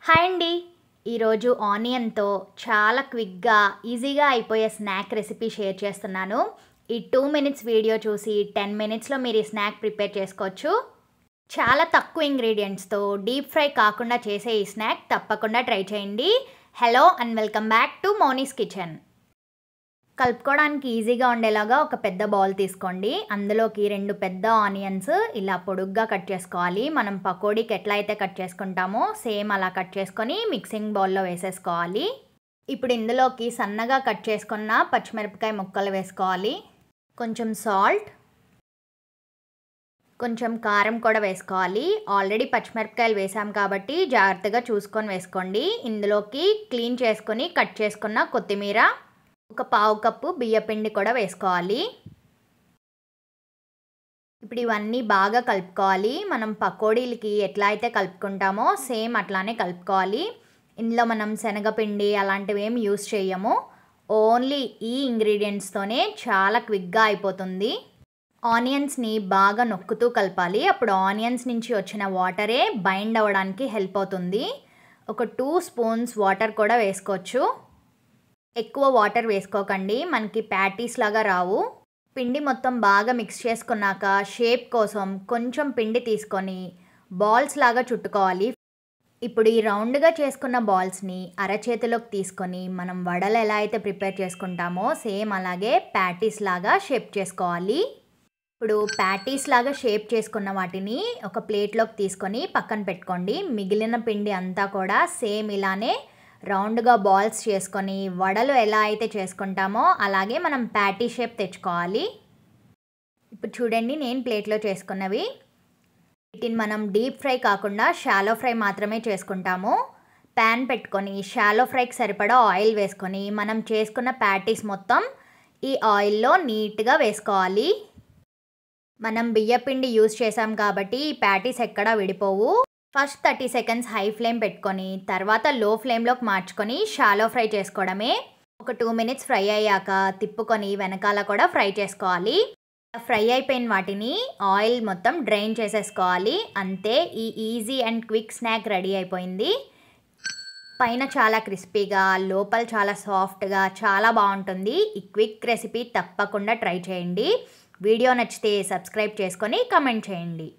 Hi అండి. ఈరోజు ఆనియన్‌తో చాలా క్విక్‌గా, ఈజీగా అయిపోయే స్నాక్ రెసిపీ షేర్ చేస్తున్నాను. ఈ 2 మినిట్స్ వీడియో చూసి 10 మినిట్స్‌లో మీరు ఈ స్నాక్ ప్రిపేర్ చేసుకోవచ్చు. చాలా తక్కువ ఇంగ్రీడియెంట్స్‌తో డీప్ ఫ్రై కాకుండా చేసే ఈ స్నాక్ తప్పకుండా ట్రై చేయండి. Hello and welcome back to Mouni's kitchen. కలుపుకోవడానికి ఈజీగా ఉండేలాగా ఒక పెద్ద బౌల్ తీసుకోండి. అందులోకి 2 పెద్ద ఆనియన్స్ ఇలా పొడుగ్గా కట్ చేసుకోవాలి. మనం పకోడీకి ఎట్లా అయితే కట్ చేసుకుంటామో సేమ్ అలా కట్ చేసుకొని మిక్సింగ్ బౌల్లో వేసేసుకోవాలి. ఇప్పుడు ఇందులోకి సన్నగా కట్ చేసుకున్న పచ్చిమిరపకాయ ముక్కలు వేసుకోవాలి. కొంచెం సాల్ట్, కొంచెం కారం కూడా వేసుకోవాలి. ఆల్రెడీ పచ్చిమిరపకాయలు వేసాం కాబట్టి జాగ్రత్తగా చూసుకొని వేసుకోండి. ఇందులోకి క్లీన్ చేసుకొని కట్ చేసుకున్న కొత్తిమీర, ఒక పావు కప్పు బియ్యపిండి కూడా వేసుకోవాలి. ఇప్పుడు ఇవన్నీ బాగా కలుపుకోవాలి. మనం పకోడీలకి ఎట్లా అయితే కలుపుకుంటామో సేమ్ అట్లానే కలుపుకోవాలి. ఇందులో మనం శనగపిండి అలాంటివి ఏం యూస్ చేయము. ఓన్లీ ఈ ఇంగ్రీడియంట్స్తోనే చాలా క్విక్గా అయిపోతుంది. ఆనియన్స్ని బాగా నొక్కుతూ కలపాలి. అప్పుడు ఆనియన్స్ నుంచి వచ్చిన వాటరే బైండ్ అవ్వడానికి హెల్ప్ అవుతుంది. ఒక 2 స్పూన్స్ వాటర్ కూడా వేసుకోవచ్చు. ఎక్కువ వాటర్ వేసుకోకండి, మనకి ప్యాటీస్ లాగా రావు. పిండి మొత్తం బాగా మిక్స్ చేసుకున్నాక షేప్ కోసం కొంచెం పిండి తీసుకొని బాల్స్ లాగా చుట్టుకోవాలి. ఇప్పుడు ఈ రౌండ్గా చేసుకున్న బాల్స్ని అరచేతిలోకి తీసుకొని మనం వడలు ఎలా అయితే ప్రిపేర్ చేసుకుంటామో సేమ్ అలాగే ప్యాటీస్ లాగా షేప్ చేసుకోవాలి. ఇప్పుడు ప్యాటీస్ లాగా షేప్ చేసుకున్న వాటిని ఒక ప్లేట్లోకి తీసుకొని పక్కన పెట్టుకోండి. మిగిలిన పిండి అంతా కూడా సేమ్ ఇలానే రౌండ్గా బాల్స్ చేసుకొని వడలు ఎలా అయితే చేసుకుంటామో అలాగే మనం ప్యాటీ షేప్ తెచ్చుకోవాలి. ఇప్పుడు చూడండి, నేను ప్లేట్లో చేసుకున్నవి. వీటిని మనం డీప్ ఫ్రై కాకుండా షాలో ఫ్రై మాత్రమే చేసుకుంటాము. ప్యాన్ పెట్టుకొని షాలో ఫ్రైకి సరిపడా ఆయిల్ వేసుకొని మనం చేసుకున్న ప్యాటీస్ మొత్తం ఈ ఆయిల్లో నీట్గా వేసుకోవాలి. మనం బియ్యపిండి యూజ్ చేసాం కాబట్టి ఈ ప్యాటీస్ ఎక్కడా విడిపోవు. ఫస్ట్ 30 సెకండ్స్ హై ఫ్లేమ్ పెట్టుకొని తర్వాత లో ఫ్లేమ్లోకి మార్చుకొని షాలో ఫ్రై చేసుకోవడమే. ఒక 2 మినిట్స్ ఫ్రై అయ్యాక తిప్పుకొని వెనకాల కూడా ఫ్రై చేసుకోవాలి. ఫ్రై అయిపోయిన వాటిని ఆయిల్ మొత్తం డ్రైన్ చేసేసుకోవాలి. అంతే, ఈ easy and quick snack ready అయిపోయింది. పైన చాలా క్రిస్పీగా, లోపల చాలా సాఫ్ట్గా చాలా బాగుంటుంది. ఈ క్విక్ రెసిపీ తప్పకుండా ట్రై చేయండి. వీడియో నచ్చితే సబ్స్క్రైబ్ చేసుకొని కమెంట్ చేయండి.